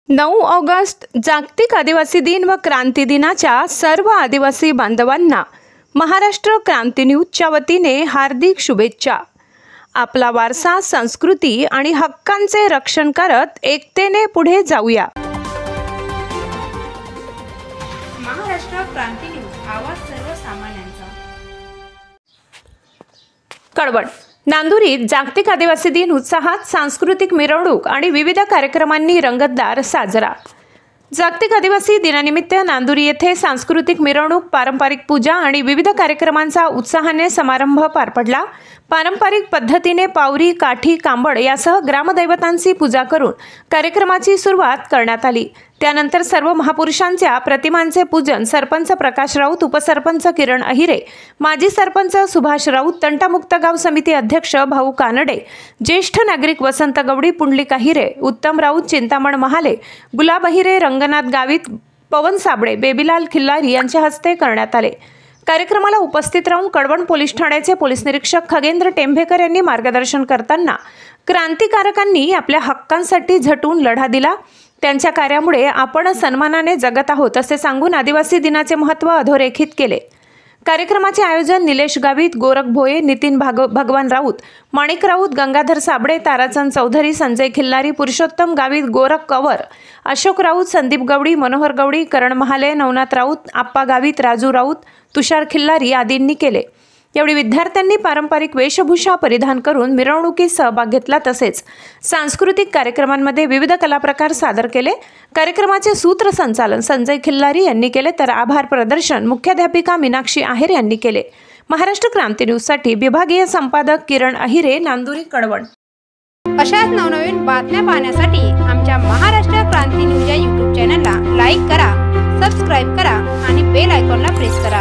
9 August जागतिक आदिवासी दिन व क्रांती दिनाच्या सर्व आदिवासी बांधवांना महाराष्ट्र क्रांती न्यूजच्या वतीने हार्दिक शुभेच्छा। आपला वारसा, संस्कृती आणि हक्कांचे रक्षण करत एकतेने पुढे जाऊया। महाराष्ट्र क्रांती न्यूज, आवाज सर्वसामान्यांचा। कळवण नांदुरीत जागतिक आदिवासी दिन उत्साहात सांस्कृतिक मिरवणूक आणि विविध कार्यक्रमांनी रंगतदार साजरा। जागतिक आदिवासी दिनानिमित्त नांदुरी येथे सांस्कृतिक मिरवणूक, पारंपरिक पूजा आणि विविध कार्यक्रमांचा उत्साहाने समारंभ पार पडला। पारंपरिक पद्धतीने पावरी, काठी, कांबड यासह ग्रामदैवतांची पूजा करून कार्यक्रमाची सुरुवात करण्यात आली। त्यानंतर सर्व महापुरुषांच्या प्रतिमांचे पूजन सरपंच प्रकाश राऊत, उपसरपंच किरण अहिरे, माजी सरपंच सुभाष राऊत, तंटामुक्त गाव समिती अध्यक्ष भाऊ कानडे, ज्येष्ठ नागरिक वसंत गवडी, पुंडलिक अहिरे, उत्तम राऊत, चिंतामण महाले, गुलाब अहिरे, रंगनाथ गावित, पवन साबळे, बेबीलाल खिल्लारी यांच्या हस्ते करण्यात आले। कार्यक्रमाला उपस्थित राहून कळवण पोलीस ठाण्याचे पोलीस निरीक्षक खगेंद्र टेंभेकर यांनी मार्गदर्शन करताना क्रांतिकारकांनी आपल्या हक्कांसाठी झटून लढा दिला। त्यांच्या कार्यामुळे आपण सन्मानाने जगत आहोत असे सांगून आदिवासी दिनाचे महत्त्व अधोरेखित केले। कार्यक्रमाचे आयोजन निलेश गावित, गोरख भोये, नितीन भगवान राऊत, माणिक राऊत, गंगाधर साबळे, ताराचंद चौधरी, संजय खिल्लारी, पुरुषोत्तम गावित, गोरख कंवर, अशोक राऊत, संदीप गवडी, मनोहर गवडी, करण महाले, नवनाथ राऊत, आप्पा गावित, राजू राऊत, तुषार खिल्लारी आदींनी केले। यावेळी विद्यार्थ्यांनी पारंपरिक वेशभूषा परिधान करून मिरवणुकीत सहभाग घेतला। तसेच सांस्कृतिक कार्यक्रमांमध्ये विविध कलाप्रकार सादर केले। कार्यक्रमाचे सूत्रसंचालन संजय खिल्लारी यांनी केले, तर आभार प्रदर्शन मुख्याध्यापिका मीनाक्षी आहेर यांनी केले। महाराष्ट्र क्रांती न्यूजसाठी विभागीय संपादक किरण अहिरे, नांदुरी, कळवण। अशाच नवनवीन बातम्या पाहण्यासाठी आमच्या महाराष्ट्र क्रांती न्यूज या YouTube चॅनलला लाईक करा, सबस्क्राइब करा आणि बेल आयकॉनला प्रेस करा।